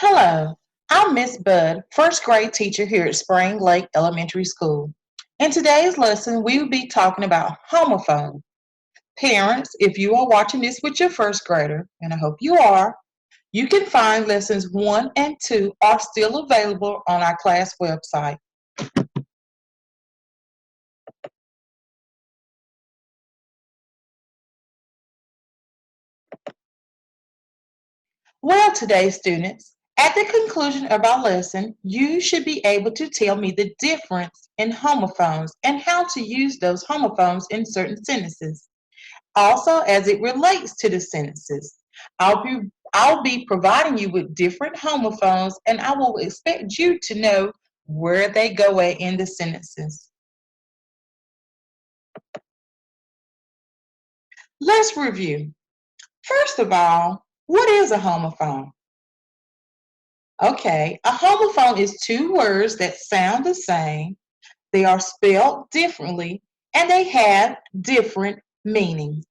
Hello, I'm Miss Budd, first grade teacher here at Spring Lake Elementary School. In today's lesson, we will be talking about homophone. Parents, if you are watching this with your first grader, and I hope you are, you can find lessons 1 and 2 are still available on our class website. Well, today, students, at the conclusion of our lesson, you should be able to tell me the difference in homophones and how to use those homophones in certain sentences. Also, as it relates to the sentences, I'll be providing you with different homophones, and I will expect you to know where they go at in the sentences. Let's review. First of all, what is a homophone? Okay, a homophone is two words that sound the same, they are spelled differently, and they have different meanings.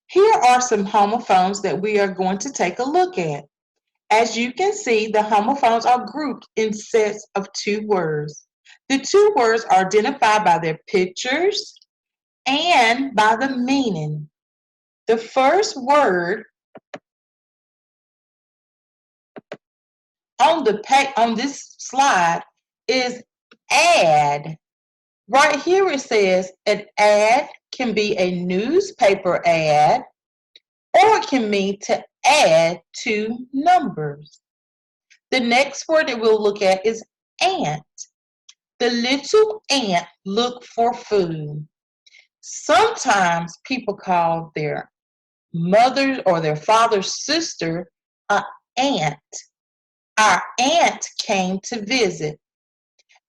Here are some homophones that we are going to take a look at. As you can see, the homophones are grouped in sets of two words. The two words are identified by their pictures and by the meaning. The first word on this slide is ad. Right here it says an ad can be a newspaper ad, or it can mean to add to numbers. The next word that we'll look at is ant. The little ant looked for food. Sometimes people call their mother or their father's sister an aunt. Our aunt came to visit.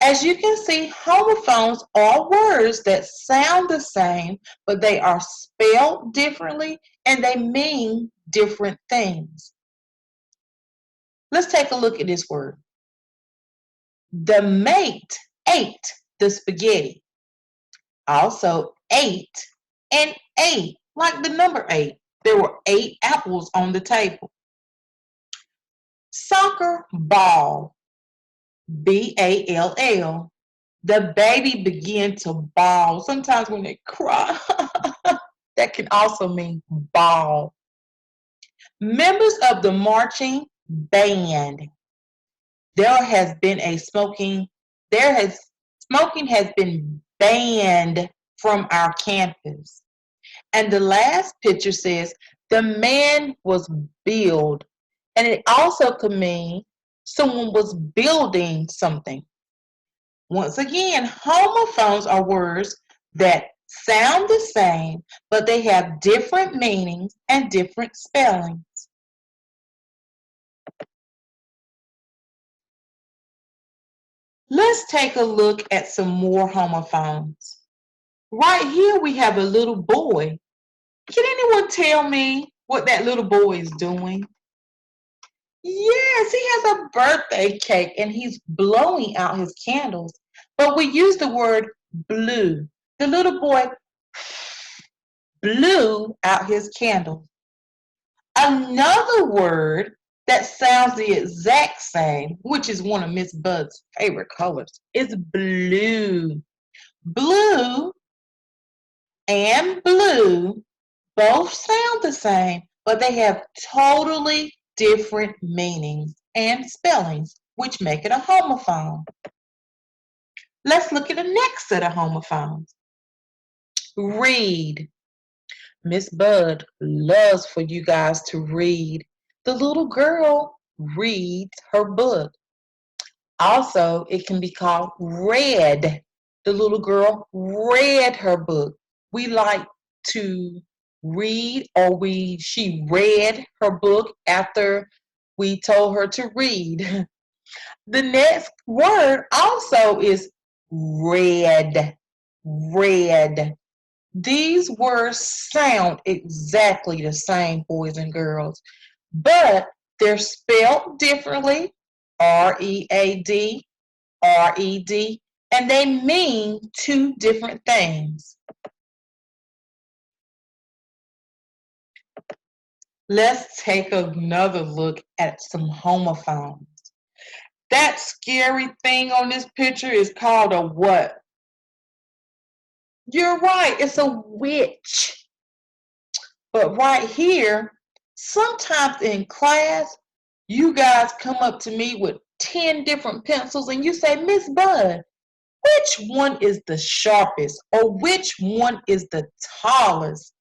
As you can see, homophones are words that sound the same, but they are spelled differently and they mean different things. Let's take a look at this word. The mate ate the spaghetti. Also, ate and ate, like the number 8. There were 8 apples on the table. Soccer ball, B-A-L-L. The baby began to bawl. Sometimes when they cry, that can also mean bawl. Members of the marching band. Smoking has been banned from our campus. And the last picture says the man was billed. And it also could mean someone was building something. Once again, homophones are words that sound the same, but they have different meanings and different spellings. Let's take a look at some more homophones. Right here we have a little boy. Can anyone tell me what that little boy is doing? Yes, he has a birthday cake and he's blowing out his candles. But we use the word blew. The little boy blew out his candles. Another word that sounds the exact same, which is one of Miss Budd's favorite colors, is blue. Blue and blue both sound the same, but they have totally different meanings and spellings, which make it a homophone. Let's look at the next set of homophones. Read. Miss Budd loves for you guys to read. The little girl reads her book. Also, it can be called read. The little girl read her book. We like to read, or she read her book after we told her to read. The next word also is read. Read. These words sound exactly the same, boys and girls, but they're spelled differently, R-E-A-D, R-E-D, and they mean two different things. Let's take another look at some homophones. That scary thing on this picture is called a what? You're right, it's a witch. But right here, sometimes in class, you guys come up to me with 10 different pencils and you say, Miss Budd, which one is the sharpest or which one is the tallest?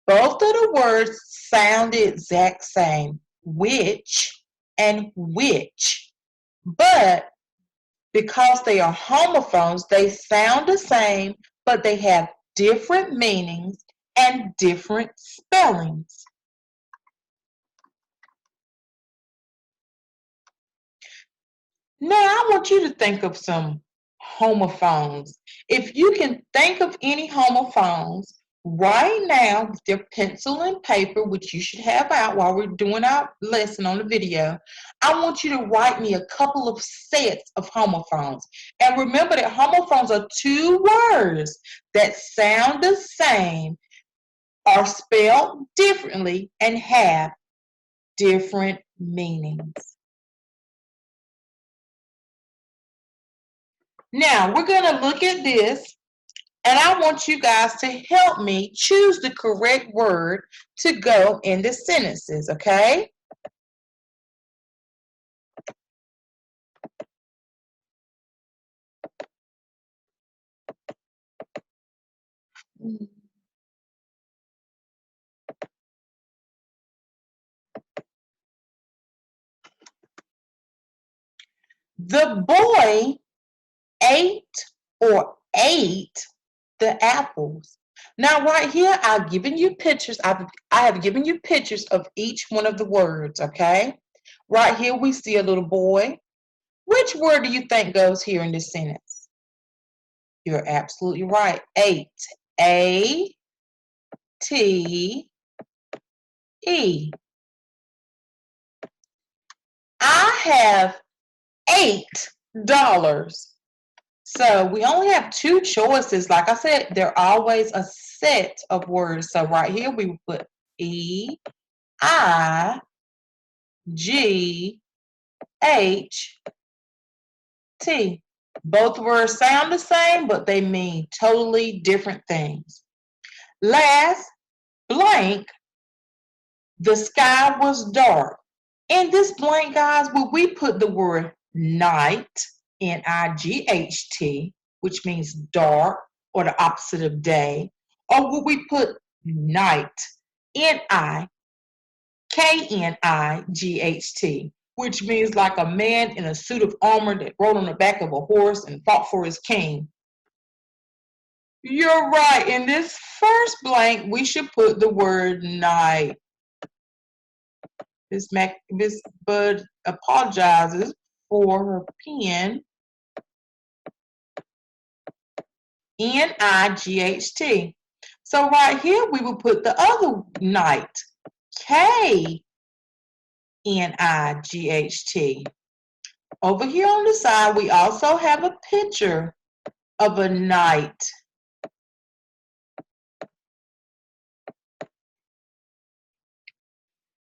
Both of the words sound the exact same, which and which. But because they are homophones, they sound the same, but they have different meanings and different spellings. Now, I want you to think of some homophones. If you can think of any homophones right now with your pencil and paper, which you should have out while we're doing our lesson on the video, I want you to write me a couple of sets of homophones. And remember that homophones are two words that sound the same, are spelled differently, and have different meanings. Now, we're going to look at this, and I want you guys to help me choose the correct word to go in the sentences, okay? The boy ate the apples. Now, right here, I've given you pictures. I have given you pictures of each one of the words, okay? Right here, we see a little boy. Which word do you think goes here in this sentence? You're absolutely right. Ate. A-T-E. I have $8. So we only have two choices. Like I said, they're always a set of words. So right here we put E-I-G-H-T. Both words sound the same, but they mean totally different things. Last, blank, the sky was dark. In this blank, guys, will we put the word night, N-I-G-H-T, which means dark or the opposite of day, or will we put night, N-I-K-N-I-G-H-T, which means like a man in a suit of armor that rode on the back of a horse and fought for his king? You're right. In this first blank, we should put the word night. Miss Budd apologizes for her pen. N-I-G-H-T. So right here we will put the other night. K-N-I-G-H-T. Over here on the side we also have a picture of a night.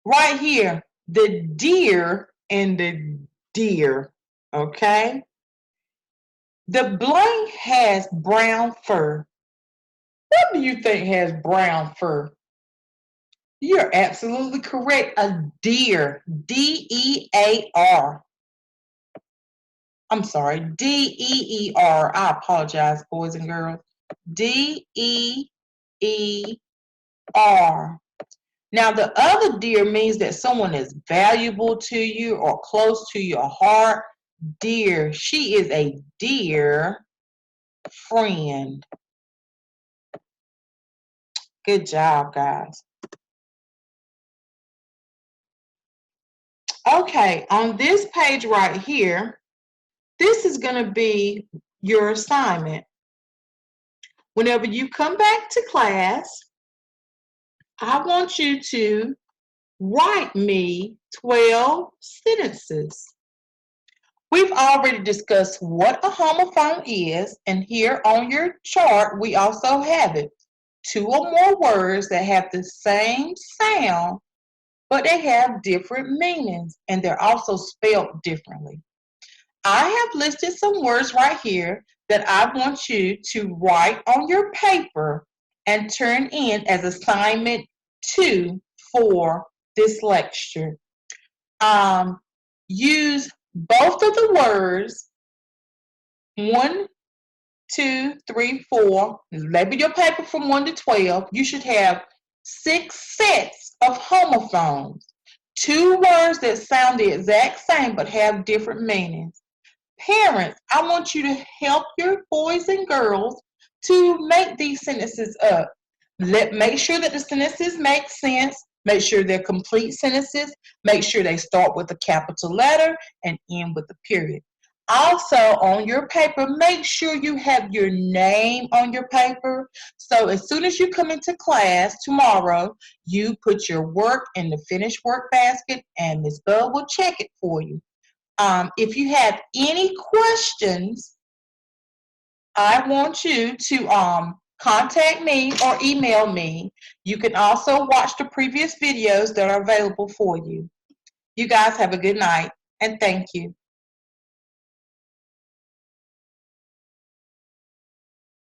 Right here, the deer and the deer, okay? The blank has brown fur. What do you think has brown fur? You're absolutely correct. A deer. D-E-A-R. I'm sorry. D-E-E-R. I apologize, boys and girls. D-E-E-R. Now, the other deer means that someone is valuable to you or close to your heart. Dear. She is a dear friend. Good job, guys. Okay, on this page right here, this is going to be your assignment. Whenever you come back to class, I want you to write me 12 sentences. We've already discussed what a homophone is, and here on your chart, we also have it. Two or more words that have the same sound but they have different meanings and they're also spelled differently. I have listed some words right here that I want you to write on your paper and turn in as assignment 2 for this lecture. Use both of the words 1, 2, 3, 4. Label your paper from 1 to 12. You should have 6 sets of homophones. 2 words that sound the exact same but have different meanings. Parents, I want you to help your boys and girls to make these sentences up. Make sure that the sentences make sense. Make sure they're complete sentences. Make sure they start with a capital letter and end with a period. Also, on your paper, make sure you have your name on your paper. So as soon as you come into class tomorrow, you put your work in the finished work basket and Ms. Budd will check it for you. If you have any questions, I want you to contact me or email me. You can also watch the previous videos that are available for you. You guys have a good night and thank you.